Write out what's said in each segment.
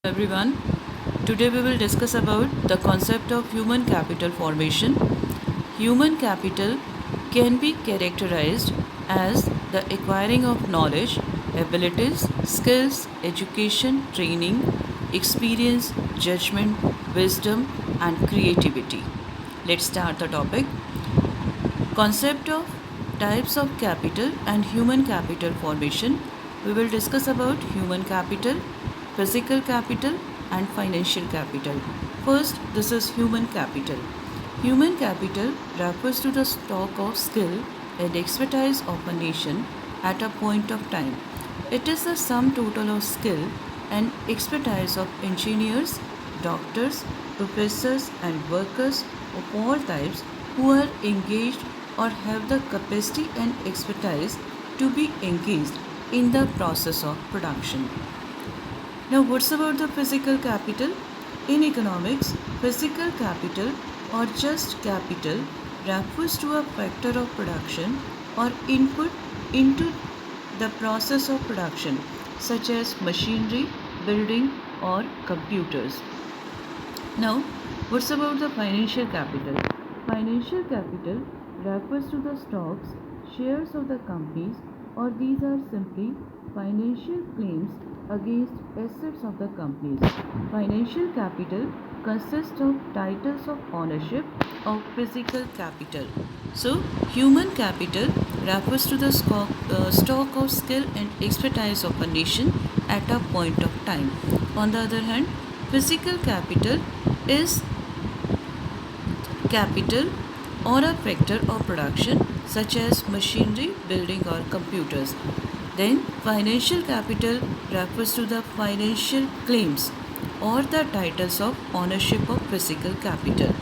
Everyone, today we will discuss about the concept of human capital formation. Human capital can be characterized as the acquiring of knowledge, abilities, skills, education, training, experience, judgment, wisdom, and creativity. Let's start the topic. Concept of types of capital and human capital formation. We will discuss about human capital, physical capital, and financial capital. First, this is human capital. Human capital refers to the stock of skill and expertise of a nation at a point of time. It is the sum total of skill and expertise of engineers, doctors, professors, and workers of all types who are engaged or have the capacity and expertise to be engaged in the process of production. Now, what's about the physical capital? In economics, physical capital or just capital refers to a factor of production or input into the process of production, such as machinery, building, or computers. Now, what's about the financial capital? Financial capital refers to the stocks, shares of the companies, or these are simply financial claims against assets of the companies. Financial capital consists of titles of ownership of physical capital. So, human capital refers to the stock of skill and expertise of a nation at a point of time. On the other hand, physical capital is capital or a factor of production such as machinery, building, or computers. Then, financial capital refers to the financial claims or the titles of ownership of physical capital.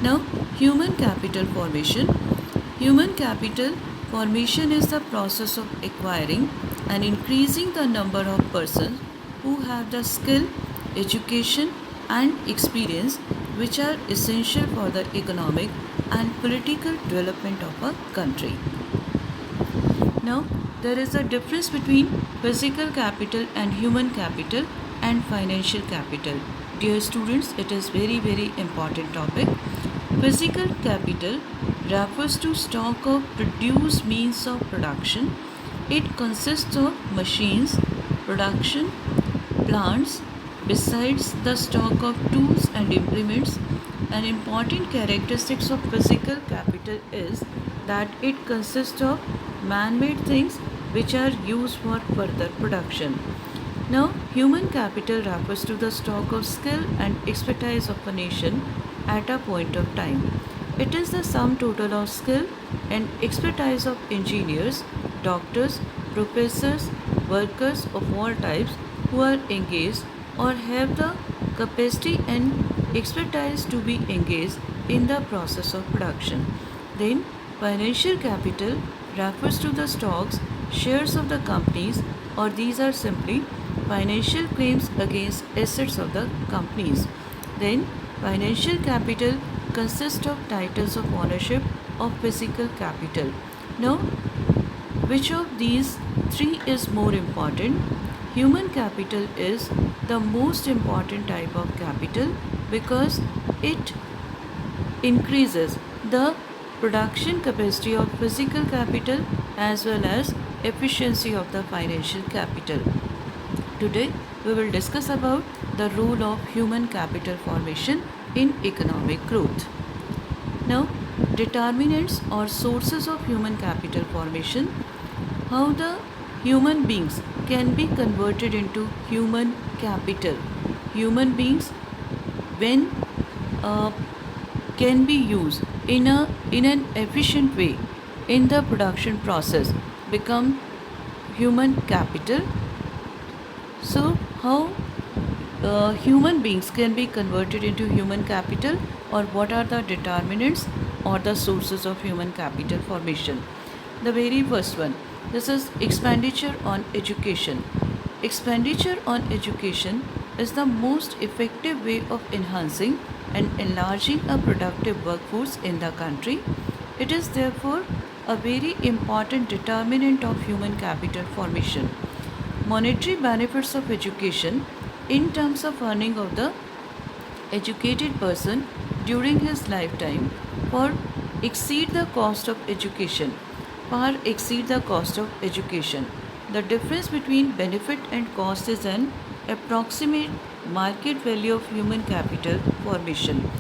Now, human capital formation. Human capital formation is the process of acquiring and increasing the number of persons who have the skill, education, and experience which are essential for the economic and political development of a country. Now, there is a difference between physical capital and human capital and financial capital. Dear students, it is very important topic. Physical capital refers to stock of produced means of production. It consists of machines, production, plants, besides the stock of tools and implements. An important characteristic of physical capital is that it consists of man-made things which are used for further production. Now, human capital refers to the stock of skill and expertise of a nation at a point of time. It is the sum total of skill and expertise of engineers, doctors, professors, workers of all types who are engaged or have the capacity and expertise to be engaged in the process of production. Then, financial capital refers to the stocks, shares of the companies, or these are simply financial claims against assets of the companies. Then, financial capital consists of titles of ownership of physical capital. Now, which of these three is more important? Human capital is the most important type of capital because it increases the production capacity of physical capital as well as efficiency of the financial capital. Today we will discuss about the role of human capital formation in economic growth. Now, determinants or sources of human capital formation. How the human beings can be converted into human capital. Human beings, when can be used in an efficient way in the production process, become human capital. So, how human beings can be converted into human capital, or what are the determinants or the sources of human capital formation? The very first one, this is expenditure on education. Expenditure on education is the most effective way of enhancing and enlarging a productive workforce in the country. It is therefore a very important determinant of human capital formation. Monetary benefits of education. in terms of earning of the educated person during his lifetime for exceed the cost of education, far exceed the cost of education. The difference between benefit and cost is an approximate market value of human capital formation.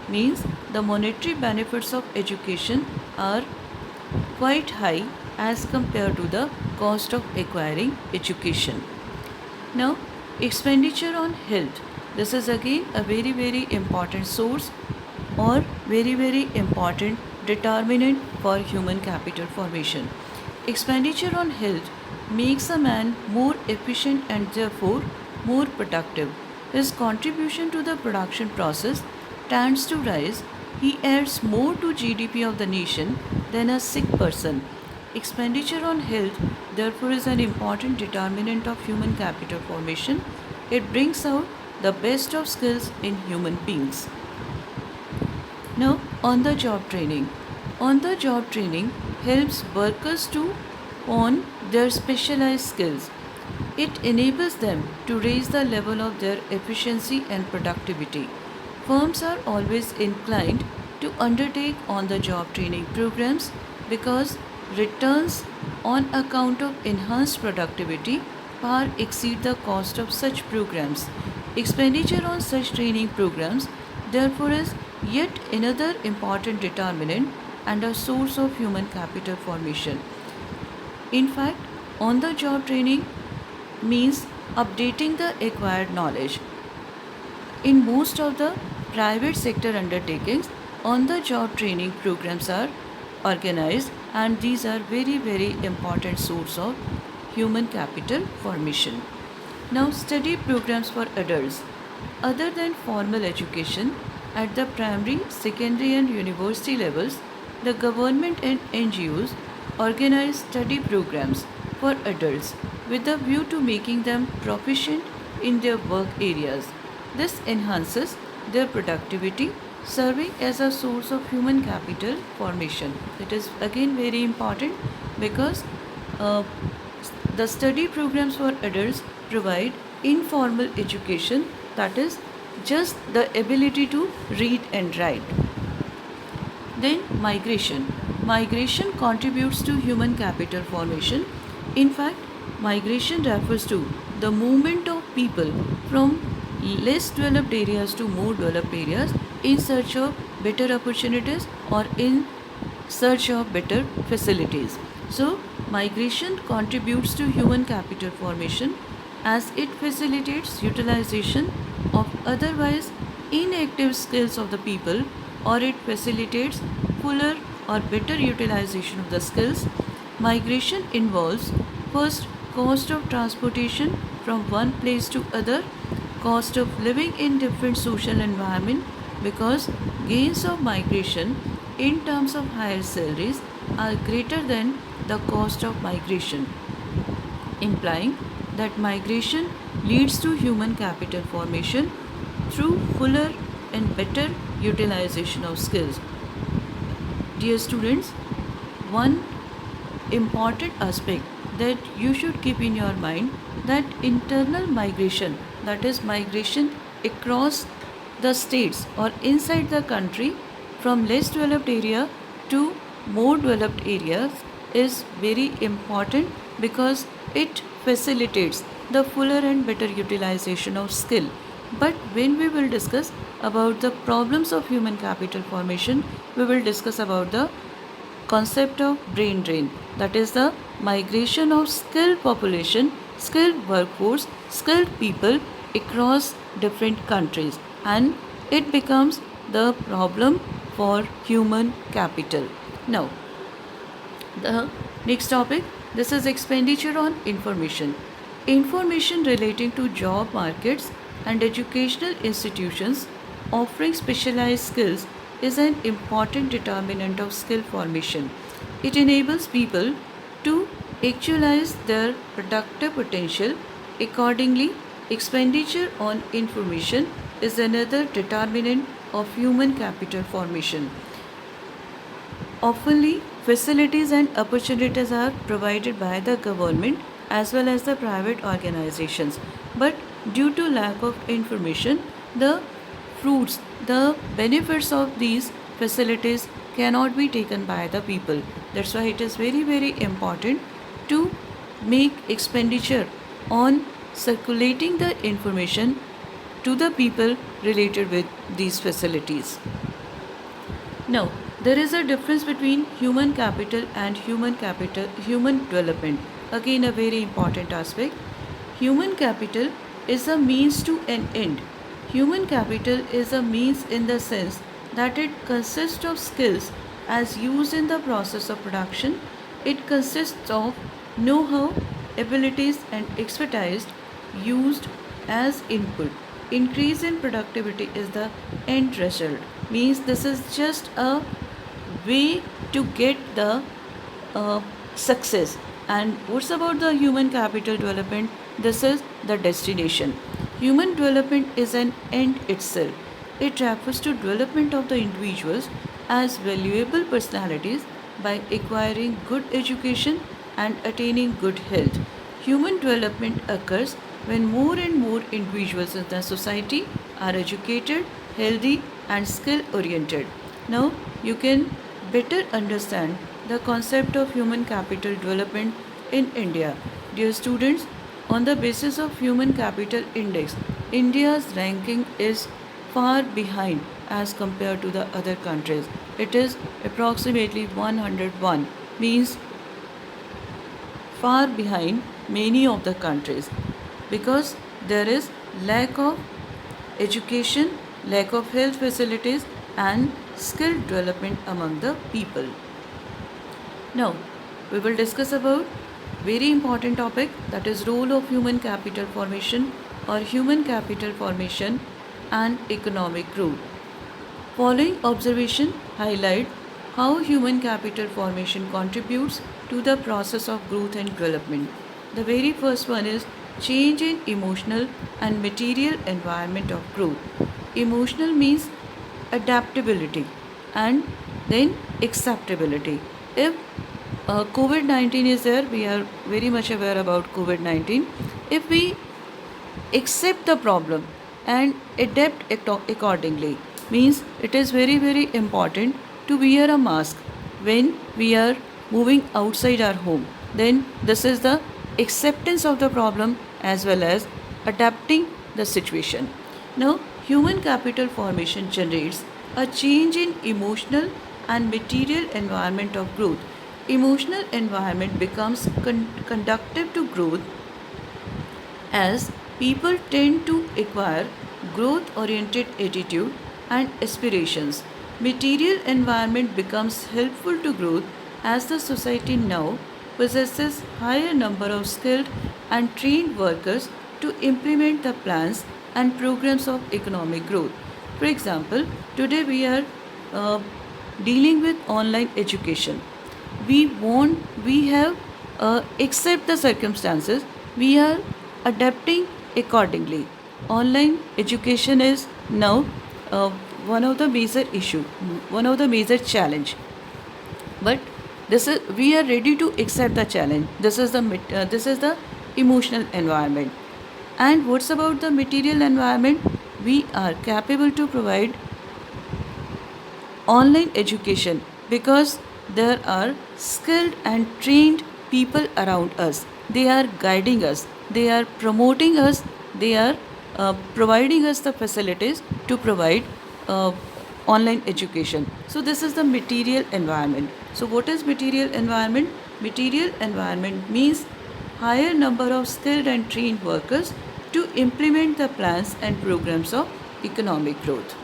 Means the monetary benefits of education are quite high as compared to the cost of acquiring education. Now, expenditure on health. This is again a very important source or very important determinant for human capital formation. Expenditure on health makes a man more efficient and therefore more productive. His contribution to the production process tends to rise. He adds more to GDP of the nation than a sick person. Expenditure on health, therefore, is an important determinant of human capital formation. It brings out the best of skills in human beings. Now, on the job training. On the job training helps workers to hone their specialized skills. It enables them to raise the level of their efficiency and productivity. Firms are always inclined to undertake on the job training programs because returns on account of enhanced productivity far exceed the cost of such programs. Expenditure on such training programs, therefore, is yet another important determinant and a source of human capital formation. In fact, on the job training means updating the acquired knowledge. In most of the private sector undertakings, on the job training programs are organized, and these are very important source of human capital formation. Now, study programs for adults. Other than formal education, at the primary, secondary and university levels, the government and NGOs organize study programs for adults with a view to making them proficient in their work areas. This enhances their productivity, serving as a source of human capital formation. It is again very important because uh, the study programs for adults provide informal education, that is, just the ability to read and write. Then, migration. Migration contributes to human capital formation. In fact, migration refers to the movement of people from less developed areas to more developed areas in search of better opportunities or in search of better facilities. So, migration contributes to human capital formation as it facilitates utilization of otherwise inactive skills of the people, or it facilitates fuller or better utilization of the skills. Migration involves first cost of transportation from one place to other, cost of living in different social environment, because gains of migration in terms of higher salaries are greater than the cost of migration, implying that migration leads to human capital formation through fuller and better utilization of skills. Dear students, one important aspect that you should keep in your mind, that internal migration, that is migration across the states or inside the country from less developed area to more developed areas, is very important because it facilitates the fuller and better utilization of skill. But when we will discuss about the problems of human capital formation, we will discuss about the concept of brain drain, that is the migration of skilled population, skilled workforce, skilled people across different countries, and it becomes the problem for human capital. Now, the next topic, this is expenditure on information. Information relating to job markets and educational institutions offering specialized skills is an important determinant of skill formation. It enables people to actualize their productive potential. Accordingly, expenditure on information is another determinant of human capital formation. Oftenly, facilities and opportunities are provided by the government as well as the private organizations. But due to lack of information, the fruits, the benefits of these facilities cannot be taken by the people. That's why it is very, very important to make expenditure on circulating the information to the people related with these facilities. Now, there is a difference between human capital and human development. Again, a very important aspect. Human capital is a means to an end. Human capital is a means in the sense that it consists of skills as used in the process of production. It consists of know-how, abilities, and expertise used as input. Increase in productivity is the end result. Means this is just a way to get the success. And what's about the human capital development? This is the destination. Human development is an end itself. It refers to development of the individuals as valuable personalities by acquiring good education and attaining good health. Human development occurs when more and more individuals in the society are educated, healthy, and skill oriented. Now, you can better understand the concept of human capital development in India. Dear students, on the basis of human capital index, India's ranking is far behind as compared to the other countries. It is approximately 101, means far behind many of the countries, because there is lack of education, lack of health facilities, and skill development among the people. Now, we will discuss about very important topic, that is role of human capital formation or human capital formation and economic growth. Following observation highlight how human capital formation contributes to the process of growth and development. The very first one is change in emotional and material environment of growth. Emotional means adaptability and then acceptability. If COVID-19 is there, we are very much aware about COVID-19. If we accept the problem and adapt accordingly, means it is very, very important to wear a mask when we are moving outside our home. Then this is the acceptance of the problem as well as adapting the situation. Now, human capital formation generates a change in emotional and material environment of growth. Emotional environment becomes conducive to growth as people tend to acquire growth oriented attitude and aspirations. Material environment becomes helpful to growth as the society now possesses higher number of skilled and trained workers to implement the plans and programs of economic growth. For example, today we are uh, dealing with online education. We have accept the circumstances, we are adapting accordingly. Online education is now uh, one of the major issue, one of the major challenge, but this is we are ready to accept the challenge. This is the emotional environment. And what's about the material environment? We are capable to provide online education because there are skilled and trained people around us. They are guiding us, they are promoting us, they are providing us the facilities to provide uh, online education. So this is the material environment. So what is material environment? Material environment means higher number of skilled and trained workers to implement the plans and programs of economic growth.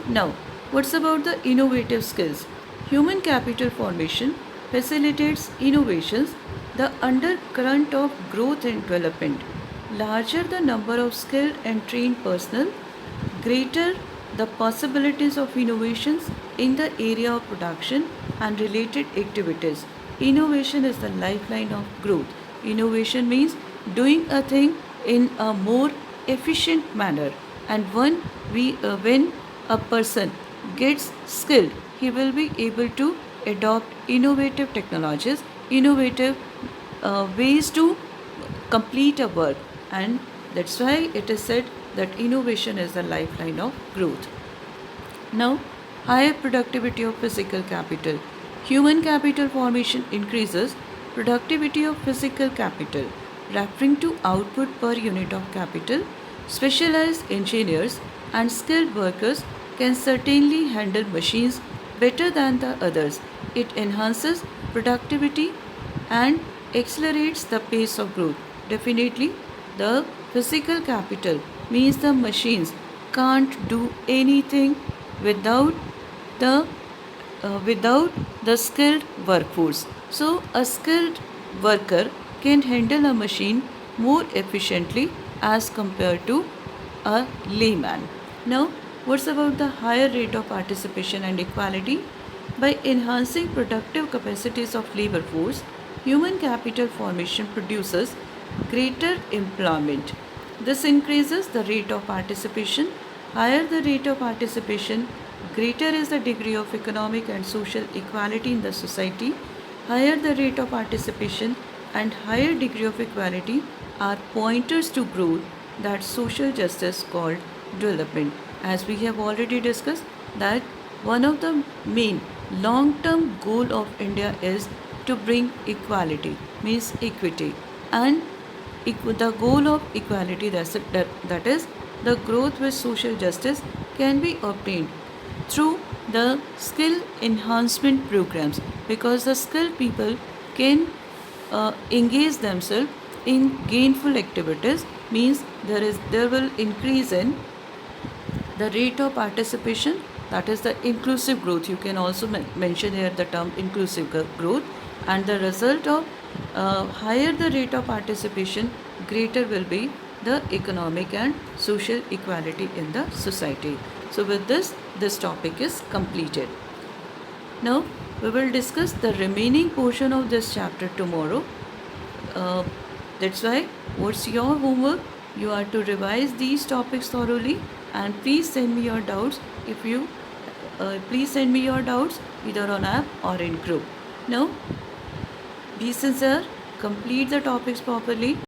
Now, what's about the innovative skills? Human capital formation facilitates innovations, the undercurrent of growth and development. Larger the number of skilled and trained personnel, greater the possibilities of innovations in the area of production and related activities. Innovation is the lifeline of growth. Innovation means doing a thing in a more efficient manner, and when a person gets skilled, he will be able to adopt innovative technologies, innovative ways to complete a work, and That's why it is said that innovation is the lifeline of growth. Now, higher productivity of physical capital. Human capital formation increases productivity of physical capital, referring to output per unit of capital. Specialized engineers and skilled workers can certainly handle machines better than the others. It enhances productivity and accelerates the pace of growth. Definitely, the physical capital means the machines can't do anything without the without the skilled workforce. So, a skilled worker can handle a machine more efficiently as compared to a layman. Now, what's about the higher rate of participation and equality? By enhancing productive capacities of labor force, human capital formation produces greater employment. This increases the rate of participation. Higher the rate of participation, greater is the degree of economic and social equality in the society. Higher the rate of participation and higher degree of equality are pointers to growth, that social justice called development. As we have already discussed, that one of the main long-term goal of India is to bring equality, means equity, and the goal of equality, that is the growth with social justice, can be obtained through the skill enhancement programs, because the skilled people can engage themselves in gainful activities, means there will increase in the rate of participation, that is the inclusive growth. You can also mention here the term inclusive growth, and the result of higher the rate of participation, greater will be the economic and social equality in the society. So with this topic is completed. Now we will discuss the remaining portion of this chapter tomorrow. That's why what's your homework? You are to revise these topics thoroughly, and please send me your doubts if you please send me your doubts either on app or in group. Now be sincere, complete the topics properly.